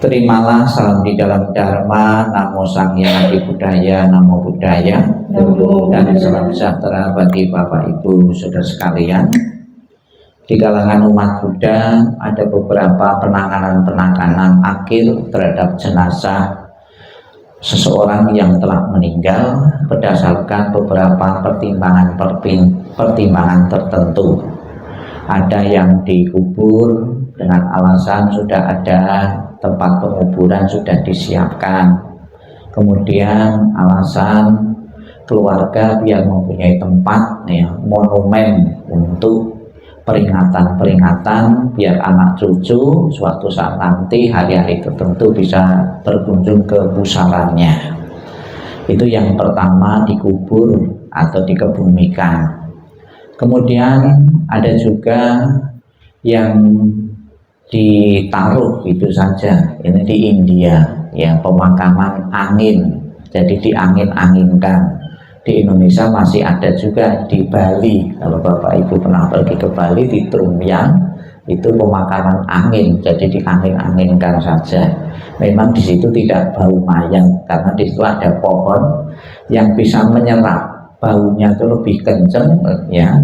Terimalah salam di dalam Dharma, Namo Sang Hyang Adi Budaya, Namo Buddhaya, dan salam sejahtera bagi Bapak Ibu Saudara sekalian. Di kalangan umat Buddha ada beberapa penanganan akhir terhadap jenazah seseorang yang telah meninggal berdasarkan beberapa pertimbangan tertentu. Ada yang dikubur dengan alasan sudah ada tempat penguburan sudah disiapkan, kemudian alasan keluarga biar mempunyai tempat monumen untuk peringatan biar anak cucu suatu saat nanti hari-hari tertentu bisa berkunjung ke pusarannya. Itu yang pertama, dikubur atau dikebumikan. Kemudian ada juga yang ditaruh itu saja. Ini di India, yang pemakaman angin, jadi diangin-anginkan. Di Indonesia masih ada juga di Bali. Kalau Bapak Ibu pernah pergi ke Bali, di Trumyan itu pemakaman angin, jadi diangin-anginkan saja. Memang di situ tidak bau mayat karena di situ ada pohon yang bisa menyerap baunya itu lebih kencang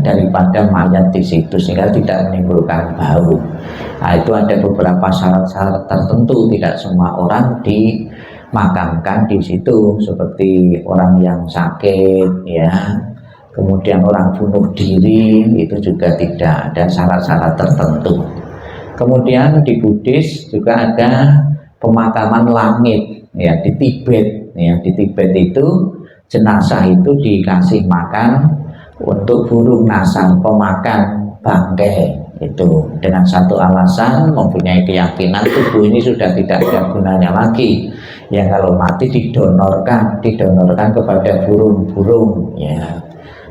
daripada mayat di situ, sehingga tidak menimbulkan bau. Nah, itu ada beberapa syarat-syarat tertentu, tidak semua orang dimakamkan di situ, seperti orang yang sakit kemudian orang bunuh diri, itu juga tidak ada syarat-syarat tertentu. Kemudian di Buddhis juga ada pemakaman langit di Tibet. Di Tibet itu jenazah itu dikasih makan untuk burung nasang pemakan bangkai, itu dengan satu alasan, mempunyai keyakinan tubuh ini sudah tidak ada gunanya lagi, kalau mati didonorkan kepada burung-burung.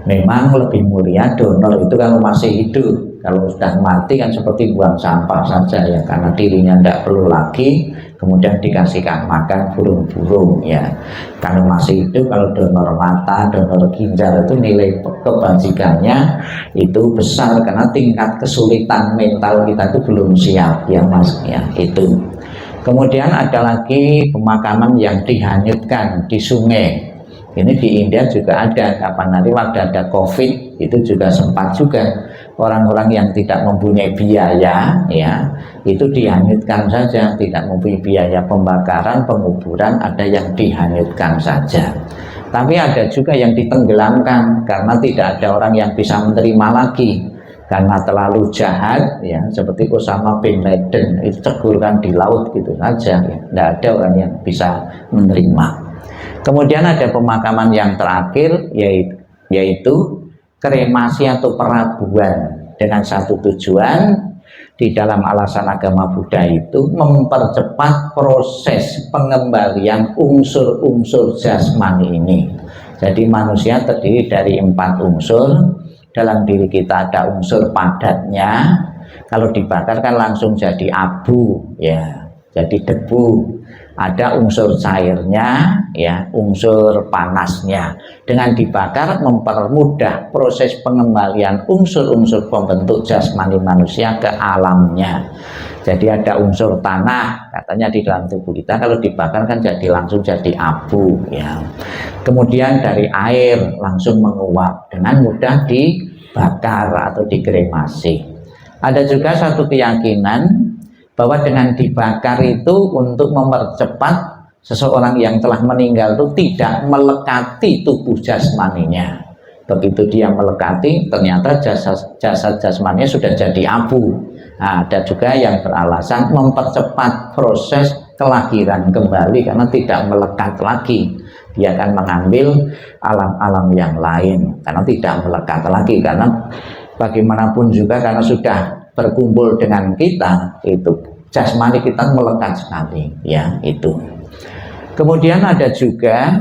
Memang lebih mulia donor itu kalau masih hidup. Kalau sudah mati kan seperti buang sampah saja karena dirinya tidak perlu lagi, kemudian dikasihkan makan burung-burung. Kalau masih hidup, kalau donor mata, donor ginjal itu nilai kebajikannya itu besar, karena tingkat kesulitan mental kita itu belum siap itu. Kemudian ada lagi pemakaman yang dihanyutkan di sungai. Ini di India juga ada. Kapan nanti waktu ada COVID itu juga sempat juga orang-orang yang tidak mempunyai biaya itu dihanyutkan saja, tidak mempunyai biaya pembakaran, penguburan, ada yang dihanyutkan saja. Tapi ada juga yang ditenggelamkan karena tidak ada orang yang bisa menerima lagi, karena terlalu jahat seperti Osama bin Laden, itu cekurkan di laut gitu saja, tidak ada orang yang bisa menerima. Kemudian ada pemakaman yang terakhir, yaitu kremasi atau perabuan, dengan satu tujuan. Di dalam alasan agama Buddha itu mempercepat proses pengembalian unsur-unsur jasmani ini. Jadi manusia terdiri dari 4 unsur. Dalam diri kita ada unsur padatnya, kalau dibakar kan langsung jadi abu, jadi debu. Ada unsur cairnya, unsur panasnya. Dengan dibakar mempermudah proses pengembalian unsur-unsur pembentuk jasmani manusia ke alamnya. Jadi ada unsur tanah, katanya di dalam tubuh kita, kalau dibakar kan jadi langsung jadi abu. Kemudian dari air langsung menguap, dengan mudah dibakar atau dikremasi. Ada juga satu keyakinan bahwa dengan dibakar itu untuk mempercepat seseorang yang telah meninggal itu tidak melekati tubuh jasmaninya. Begitu dia melekati, ternyata jasad jasmaninya sudah jadi abu. Nah, ada juga yang beralasan mempercepat proses kelahiran kembali karena tidak melekat lagi. Dia akan mengambil alam-alam yang lain karena tidak melekat lagi, karena bagaimanapun juga karena sudah berkumpul dengan kita, itu jasmani kita melekat sekali itu. Kemudian ada juga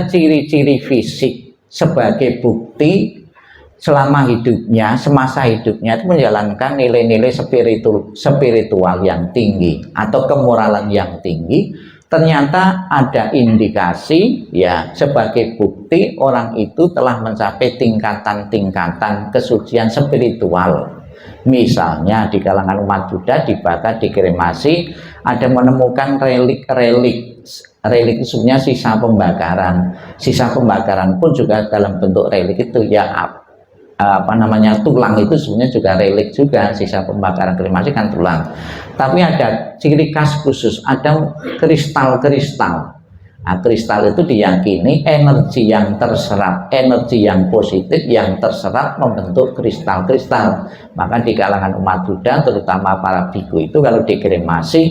ciri-ciri fisik sebagai bukti selama hidupnya, semasa hidupnya itu menjalankan nilai-nilai spiritual yang tinggi atau kemoralan yang tinggi. Ternyata ada indikasi sebagai bukti orang itu telah mencapai tingkatan-tingkatan kesucian spiritual Misalnya di kalangan umat Buddha dibakar, dikremasi, ada menemukan relik-relik. Relik itu sebenarnya sisa pembakaran. Sisa pembakaran pun juga dalam bentuk relik itu ya apa namanya, tulang itu sebenarnya juga relik juga. Sisa pembakaran kremasi kan tulang. Tapi ada ciri khas khusus, ada kristal-kristal. Nah, kristal itu diyakini energi yang terserap, energi yang positif yang terserap membentuk kristal-kristal. Maka di kalangan umat Buddha, terutama para biku itu kalau dikremasi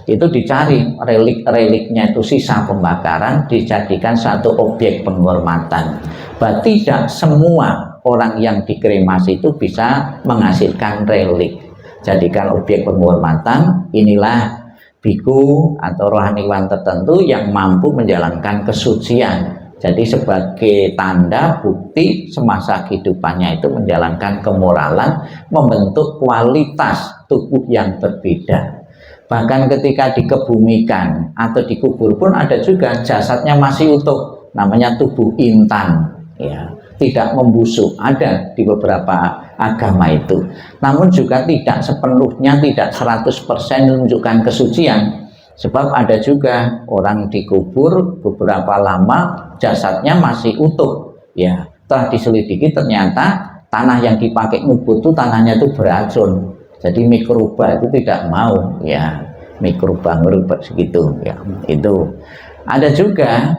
itu dicari relik-reliknya itu sisa pembakaran, dijadikan satu objek penghormatan. Berarti tidak semua orang yang dikremasi itu bisa menghasilkan relik. Jadikan objek penghormatan. Inilah biku atau rohaniwan tertentu yang mampu menjalankan kesucian. Jadi sebagai tanda bukti semasa kehidupannya itu menjalankan kemoralan, membentuk kualitas tubuh yang berbeda. Bahkan ketika dikebumikan atau dikubur pun ada juga jasadnya masih utuh, namanya tubuh intan, ya, tidak membusuk. Ada di beberapa agama itu. Namun juga tidak sepenuhnya, tidak 100% menunjukkan kesucian. Sebab ada juga orang dikubur beberapa lama jasadnya masih utuh. Ya, telah diselidiki ternyata tanah yang dipakai ngubur itu tanahnya itu beracun. Jadi mikroba itu tidak mau, ya, mikroba merubah segitu, ya. Itu ada juga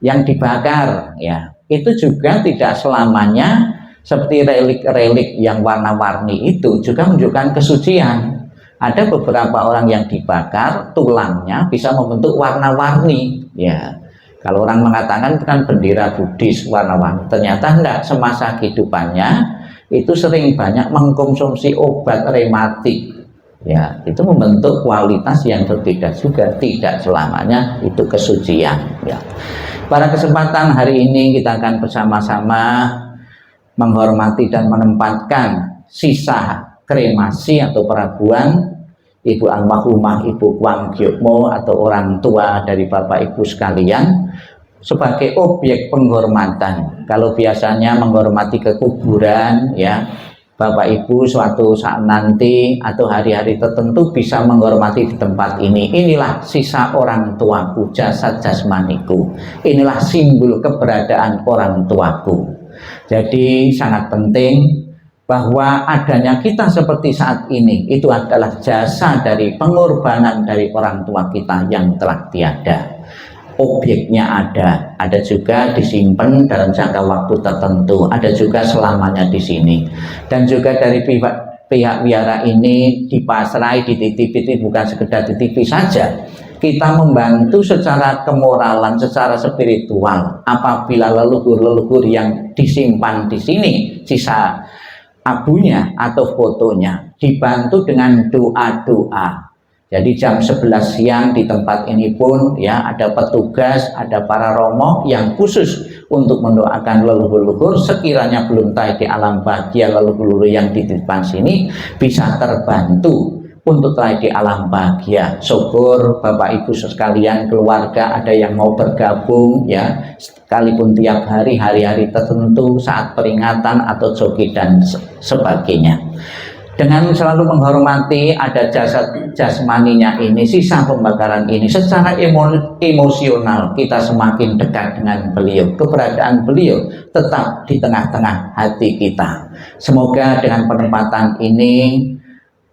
yang dibakar, ya. Itu juga tidak selamanya seperti relik-relik yang warna-warni itu juga menunjukkan kesucian. Ada beberapa orang yang dibakar tulangnya bisa membentuk warna-warni, ya. Kalau orang mengatakan itu kan bendera Buddhis warna-warni, ternyata enggak. Semasa kehidupannya itu sering banyak mengkonsumsi obat rematik, ya, itu membentuk kualitas yang berbeda juga. Tidak selamanya itu kesucian, ya. Pada kesempatan hari ini kita akan bersama-sama menghormati dan menempatkan sisa kremasi atau perabuan Ibu almarhumah Ibu Kwang Gyokmo atau orang tua dari Bapak Ibu sekalian sebagai objek penghormatan. Kalau biasanya menghormati ke kuburan, ya, Bapak Ibu suatu saat nanti atau hari-hari tertentu bisa menghormati di tempat ini. Inilah sisa orang tuaku, jasad jasmaniku. Inilah simbol keberadaan orang tuaku. Jadi sangat penting bahwa adanya kita seperti saat ini itu adalah jasa dari pengorbanan dari orang tua kita yang telah tiada. Objeknya ada juga disimpan dalam jangka waktu tertentu, ada juga selamanya di sini. Dan juga dari pihak wihara ini dipasrai, dititipi, bukan sekedar dititipi saja. Kita membantu secara kemoralan, secara spiritual. Apabila leluhur-leluhur yang disimpan di sini, sisa abunya atau fotonya, dibantu dengan doa-doa. Jadi jam 11 siang di tempat ini pun, ya, ada petugas, ada para romo yang khusus untuk mendoakan leluhur-leluhur. Sekiranya belum tahu di alam bahagia, leluhur-leluhur yang dititipkan sini bisa terbantu untuk terakhir di alam bahagia. Syukur Bapak Ibu sekalian, keluarga ada yang mau bergabung, ya, sekalipun tiap hari-hari tertentu saat peringatan atau joki dan sebagainya. Dengan selalu menghormati ada jasad jasmaninya ini, sisa pembakaran ini, secara emosional kita semakin dekat dengan beliau. Keberadaan beliau tetap di tengah-tengah hati kita. Semoga dengan penempatan ini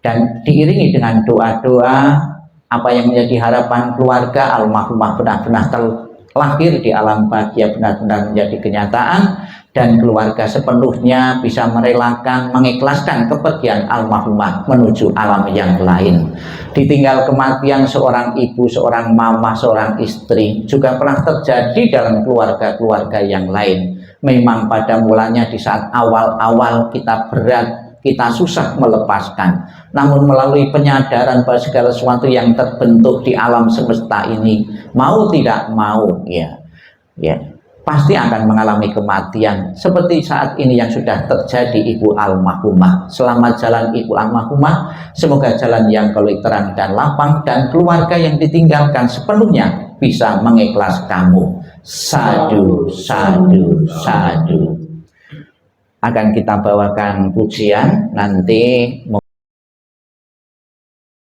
dan diiringi dengan doa-doa, apa yang menjadi harapan keluarga almarhumah benar-benar terlahir di alam bahagia, benar-benar menjadi kenyataan, dan keluarga sepenuhnya bisa merelakan, mengikhlaskan kepergian almarhumah menuju alam yang lain. Ditinggal kematian seorang ibu, seorang mama, seorang istri juga pernah terjadi dalam keluarga-keluarga yang lain. Memang pada mulanya di saat awal-awal kita berat, kita susah melepaskan. Namun melalui penyadaran bahwa segala sesuatu yang terbentuk di alam semesta ini, mau tidak mau, ya, pasti akan mengalami kematian. Seperti saat ini yang sudah terjadi Ibu almarhumah. Selamat jalan Ibu almarhumah. Semoga jalan yang kelak terang dan lapang, dan keluarga yang ditinggalkan sepenuhnya bisa mengikhlas kamu. Sadu, sadu, sadu. akan kita bawakan pujian nanti.